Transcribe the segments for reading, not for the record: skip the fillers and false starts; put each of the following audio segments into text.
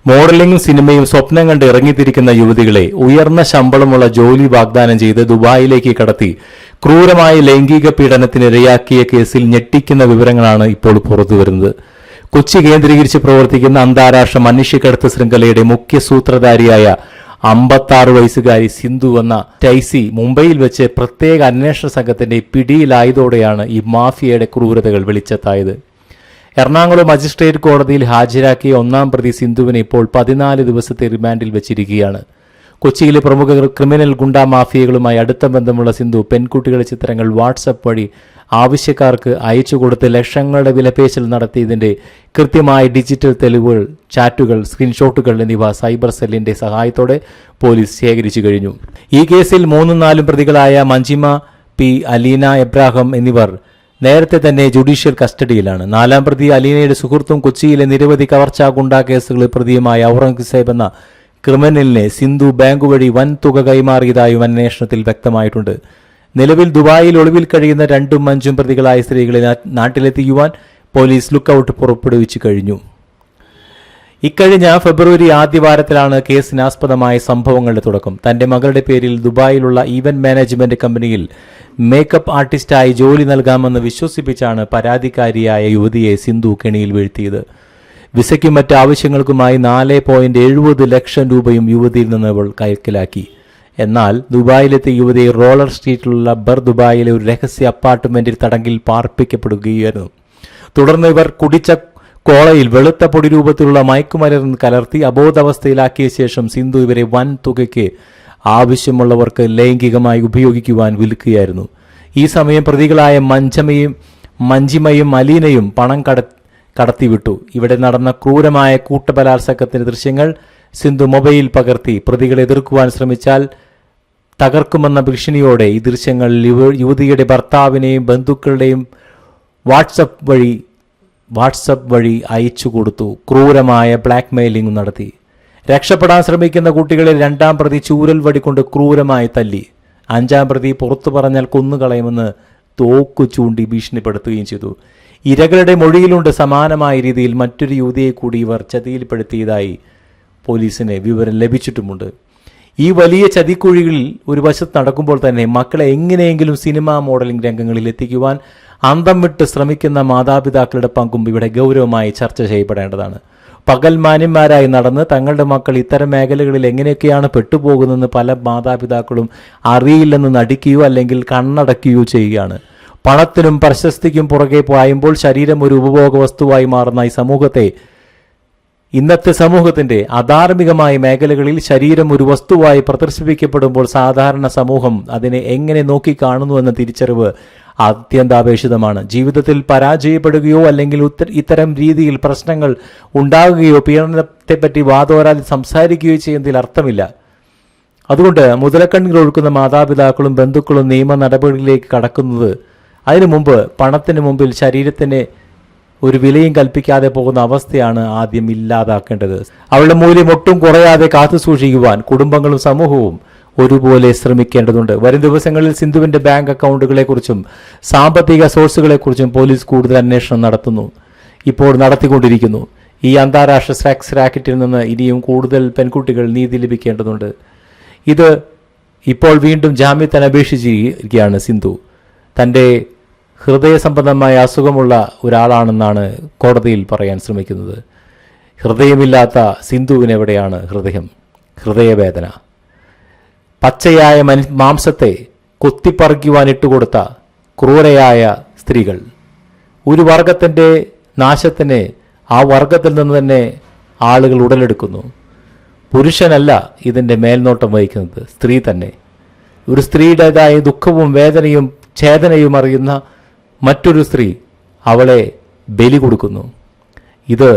മോഡലിംഗും സിനിമയും സ്വപ്നം കണ്ട് ഇറങ്ങിത്തിരിക്കുന്ന യുവതികളെ ഉയർന്ന ശമ്പളമുള്ള ജോലി വാഗ്ദാനം ചെയ്ത് ദുബായിലേക്ക് കടത്തി ക്രൂരമായ ലൈംഗിക പീഡനത്തിനിരയാക്കിയ കേസിൽ ഞെട്ടിക്കുന്ന വിവരങ്ങളാണ് ഇപ്പോൾ പുറത്തുവരുന്നത്. കൊച്ചി കേന്ദ്രീകരിച്ച് പ്രവർത്തിക്കുന്ന അന്താരാഷ്ട്ര മനുഷ്യക്കടത്ത് ശൃംഖലയുടെ മുഖ്യ സൂത്രധാരിയായ 56 വയസ്സുകാരി സിന്ധു എന്ന ടൈസി മുംബൈയിൽ വെച്ച് പ്രത്യേക അന്വേഷണ സംഘത്തിന്റെ പിടിയിലായതോടെയാണ് ഈ മാഫിയയുടെ ക്രൂരതകൾ വെളിച്ചത്തായത്. എറണാകുളം മജിസ്ട്രേറ്റ് കോടതിയിൽ ഹാജരാക്കിയ ഒന്നാം പ്രതി സിന്ധുവിനെ ഇപ്പോൾ 14 ദിവസത്തെ റിമാൻഡിൽ വെച്ചിരിക്കുകയാണ്. കൊച്ചിയിലെ പ്രമുഖ ക്രിമിനൽ ഗുണ്ടാ മാഫിയകളുമായി അടുത്ത ബന്ധമുള്ള സിന്ധു പെൺകുട്ടികളുടെ ചിത്രങ്ങൾ വാട്സപ്പ് വഴി ആവശ്യക്കാർക്ക് അയച്ചുകൊടുത്ത് ലക്ഷങ്ങളുടെ വിലപേശൽ നടത്തിയതിന്റെ കൃത്യമായ ഡിജിറ്റൽ തെളിവുകൾ, ചാറ്റുകൾ, സ്ക്രീൻഷോട്ടുകൾ എന്നിവ സൈബർ സെല്ലിന്റെ സഹായത്തോടെ പോലീസ് ശേഖരിച്ചു കഴിഞ്ഞു. ഈ കേസിൽ 3-4 പ്രതികളായ മഞ്ജിമ പി, അലീന എബ്രാഹിം എന്നിവർ നേരത്തെ തന്നെ ജുഡീഷ്യൽ കസ്റ്റഡിയിലാണ്. 4ാം പ്രതി അലീനയുടെ സുഹൃത്തും കൊച്ചിയിലെ നിരവധി കവർച്ചാ ഗുണ്ടാ കേസുകളിൽ പ്രതിയുമായ ഔറംഗസേബ് എന്ന ക്രിമിനലിനെ സിന്ധു ബാങ്ക് വഴി വൻ തുക കൈമാറിയതായും അന്വേഷണത്തിൽ വ്യക്തമായിട്ടുണ്ട്. നിലവിൽ ദുബായിൽ ഒളിവിൽ കഴിയുന്ന 2ഉം 5ഉം പ്രതികളായ സ്ത്രീകളെ നാട്ടിലെത്തിക്കുവാൻ പോലീസ് ലുക്കൌട്ട് പുറപ്പെടുവിച്ചു കഴിഞ്ഞു. ഇക്കഴിഞ്ഞ ഫെബ്രുവരി ആദ്യവാരത്തിലാണ് കേസിനാസ്പദമായ സംഭവങ്ങളുടെ തുടക്കം. തന്റെ മകളുടെ പേരിൽ ദുബായിലുള്ള ഈവന്റ് മാനേജ്മെന്റ് കമ്പനിയിൽ മേക്കപ്പ് ആർട്ടിസ്റ്റായി ജോലി നൽകാമെന്ന് വിശ്വസിപ്പിച്ചാണ് പരാതിക്കാരിയായ യുവതിയെ സിന്ധു കെണിയിൽ വീഴ്ത്തിയത്. വിസയ്ക്കും മറ്റ് ആവശ്യങ്ങൾക്കുമായി 4.70 ലക്ഷം രൂപയും യുവതിയിൽ നിന്ന് അവൾ കൈക്കലാക്കി. എന്നാൽ ദുബായിലെത്തിയ യുവതിയെ റോളർ സ്ട്രീറ്റിലുള്ള ബർ ദുബായിലെ ഒരു രഹസ്യ അപ്പാർട്ട്മെന്റിൽ തടങ്കിൽ പാർപ്പിക്കപ്പെടുകയായിരുന്നു. തുടർന്ന് ഇവർ കുടിച്ച കോളയിൽ വെളുത്ത പൊടി രൂപത്തിലുള്ള മയക്കുമരുന്ന് കലർത്തി അബോധാവസ്ഥയിലാക്കിയ ശേഷം സിന്ധു ഇവരെ വൻ തുകയ്ക്ക് ആവശ്യമുള്ളവർക്ക് ലൈംഗികമായി ഉപയോഗിക്കുവാൻ വിൽക്കുകയായിരുന്നു. ഈ സമയം പ്രതികളായ മഞ്ജിമയും അലീനയും പണം കടത്തിവിട്ടു. ഇവിടെ നടന്ന ക്രൂരമായ കൂട്ടബലാത്സംഗത്തിന്റെ ദൃശ്യങ്ങൾ സിന്ധു മൊബൈൽ പകർത്തി പ്രതികളെ എതിർക്കുവാൻ ശ്രമിച്ചാൽ തകർക്കുമെന്ന ഭീഷണിയോടെ ഈ ദൃശ്യങ്ങൾ യുവതിയുടെ ഭർത്താവിനെയും ബന്ധുക്കളുടെയും വാട്സപ്പ് വഴി അയച്ചു കൊടുത്തു. ക്രൂരമായ ബ്ലാക്ക് മെയിലിംഗ് നടത്തി. രക്ഷപ്പെടാൻ ശ്രമിക്കുന്ന കുട്ടികളെ 2ാം പ്രതി ചൂരൽ വടികൊണ്ട് ക്രൂരമായി തല്ലി. 5ാം പ്രതി പുറത്തു പറഞ്ഞാൽ കൊന്നുകളയുമെന്ന് തോക്കു ചൂണ്ടി ഭീഷണിപ്പെടുത്തുകയും ചെയ്തു. ഇരകളുടെ മൊഴിയിലുണ്ട് സമാനമായ രീതിയിൽ മറ്റൊരു യുവതിയെ കൂടി ഇവർ ചതിയിൽപ്പെടുത്തിയതായി പോലീസിന് വിവരം ലഭിച്ചിട്ടുമുണ്ട്. ഈ വലിയ ചതിക്കുഴികളിൽ ഒരു വശത്ത് നടക്കുമ്പോൾ തന്നെ മക്കളെ എങ്ങനെയെങ്കിലും സിനിമാ മോഡലിംഗ് രംഗങ്ങളിൽ എത്തിക്കുവാൻ അന്തം വിട്ട് ശ്രമിക്കുന്ന മാതാപിതാക്കളുടെ പങ്കും ഇവിടെ ഗൗരവമായി ചർച്ച ചെയ്യപ്പെടേണ്ടതാണ്. പകൽ മാന്യന്മാരായി നടന്ന് തങ്ങളുടെ മക്കൾ ഇത്തരം മേഖലകളിൽ എങ്ങനെയൊക്കെയാണ് പെട്ടുപോകുന്നതെന്ന് പല മാതാപിതാക്കളും അറിയില്ലെന്ന് നടിക്കുകയോ അല്ലെങ്കിൽ കണ്ണടക്കുകയോ ചെയ്യുകയാണ്. പണത്തിനും പ്രശസ്തിക്കും പുറകെ പായുമ്പോൾ ശരീരം ഒരു ഉപഭോഗ വസ്തുവായി മാറുന്ന ഈ സമൂഹത്തെ, ഇന്നത്തെ സമൂഹത്തിന്റെ അധാർമികമായ മേഖലകളിൽ ശരീരം ഒരു വസ്തുവായി പ്രദർശിപ്പിക്കപ്പെടുമ്പോൾ സാധാരണ സമൂഹം അതിനെ എങ്ങനെ നോക്കിക്കാണുന്നു എന്ന തിരിച്ചറിവ് അത്യന്താപേക്ഷിതമാണ്. ജീവിതത്തിൽ പരാജയപ്പെടുകയോ അല്ലെങ്കിൽ ഇത്തരം രീതിയിൽ പ്രശ്നങ്ങൾ ഉണ്ടാകുകയോ പീഡനത്തെപ്പറ്റി വാതോരാതെ സംസാരിക്കുകയോ ചെയ്യുന്നതിൽ അർത്ഥമില്ല. അതുകൊണ്ട് മുതലക്കണ്ണീർ ഒഴുക്കുന്ന മാതാപിതാക്കളും ബന്ധുക്കളും നിയമ നടപടികളിലേക്ക് കടക്കുന്നത് അതിനു മുമ്പ് പണത്തിന് മുമ്പിൽ ശരീരത്തിന് ഒരു വിലയും കൽപ്പിക്കാതെ പോകുന്ന അവസ്ഥയാണ് ആദ്യം ഇല്ലാതാക്കേണ്ടത്. അവളുടെ മൂല്യം ഒട്ടും കുറയാതെ കാത്തുസൂക്ഷിക്കുവാൻ കുടുംബങ്ങളും സമൂഹവും ഒരുപോലെ ശ്രമിക്കേണ്ടതുണ്ട്. വരും ദിവസങ്ങളിൽ സിന്ധുവിന്റെ ബാങ്ക് അക്കൗണ്ടുകളെക്കുറിച്ചും സാമ്പത്തിക സോഴ്സുകളെക്കുറിച്ചും പോലീസ് കൂടുതൽ അന്വേഷണം നടത്തിക്കൊണ്ടിരിക്കുന്നു. ഈ അന്താരാഷ്ട്ര സെക്സ് റാക്കറ്റിൽ നിന്ന് ഇനിയും കൂടുതൽ പെൺകുട്ടികൾ നീതി ലഭിക്കേണ്ടതുണ്ട്. ഇത് ഇപ്പോൾ വീണ്ടും ജാമ്യത്തിന് അപേക്ഷിച്ചിരിക്കുകയാണ് സിന്ധു. തന്റെ ഹൃദയ സംബന്ധമായ അസുഖമുള്ള ഒരാളാണെന്നാണ് കോടതിയിൽ പറയാൻ ശ്രമിക്കുന്നത്. ഹൃദയമില്ലാത്ത സിന്ധുവിനെവിടെയാണ് ഹൃദയവേദന? പച്ചയായ മാംസത്തെ കൊത്തിപ്പറിക്കുവാൻ ഇട്ടുകൊടുത്ത ക്രൂരയായ സ്ത്രീകൾ. ഒരു വർഗത്തിന്റെ നാശത്തിന് ആ വർഗത്തിൽ നിന്ന് തന്നെ ആളുകൾ ഉടലെടുക്കുന്നു. പുരുഷനല്ല ഇതിന്റെ മേൽനോട്ടം വഹിക്കുന്നത്, സ്ത്രീ തന്നെ. ഒരു സ്ത്രീയുടേതായ ദുഃഖവും വേദനയും ഛേദനയും അറിയുന്ന മറ്റൊരു സ്ത്രീ അവളെ ബലി കൊടുക്കുന്നു. ഇത്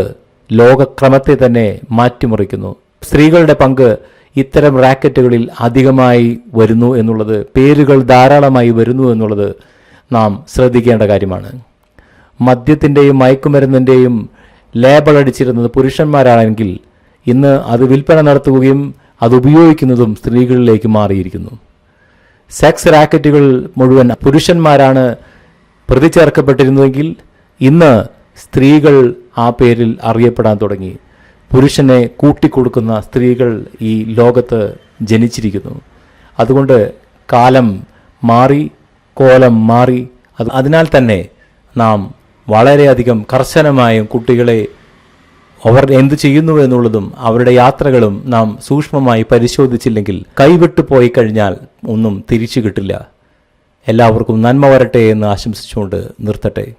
ലോകക്രമത്തെ തന്നെ മാറ്റിമറിക്കുന്നു. സ്ത്രീകളുടെ പങ്ക് ഇത്തരം റാക്കറ്റുകളിൽ അധികമായി വരുന്നു എന്നുള്ളത്, പേരുകൾ ധാരാളമായി വരുന്നു എന്നുള്ളത് നാം ശ്രദ്ധിക്കേണ്ട കാര്യമാണ്. മദ്യത്തിൻ്റെയും മയക്കുമരുന്നിൻ്റെയും ലേബൽ അടിച്ചിരുന്നത് പുരുഷന്മാരാണെങ്കിൽ ഇന്ന് അത് വിൽപ്പന നടത്തുകയും അത് ഉപയോഗിക്കുന്നതും സ്ത്രീകളിലേക്ക് മാറിയിരിക്കുന്നു. സെക്സ് റാക്കറ്റുകൾ മുഴുവൻ പുരുഷന്മാരാണ് പ്രതി ചേർക്കപ്പെട്ടിരുന്നുവെങ്കിൽ ഇന്ന് സ്ത്രീകൾ ആ പേരിൽ അറിയപ്പെടാൻ തുടങ്ങി. പുരുഷനെ കൂട്ടിക്കൊടുക്കുന്ന സ്ത്രീകൾ ഈ ലോകത്ത് ജനിച്ചിരിക്കുന്നു. അതുകൊണ്ട് കാലം മാറി, കോലം മാറി. അതിനാൽ തന്നെ നാം വളരെയധികം കർശനമായും കുട്ടികളെ അവർ എന്തു ചെയ്യുന്നു എന്നുള്ളതും അവരുടെ യാത്രകളും നാം സൂക്ഷ്മമായി പരിശോധിച്ചില്ലെങ്കിൽ കൈവിട്ടു പോയി കഴിഞ്ഞാൽ ഒന്നും തിരിച്ചു കിട്ടില്ല. എല്ലാവർക്കും നന്മ വരട്ടെ എന്ന് ആശംസിച്ചുകൊണ്ട് നിർത്തട്ടെ.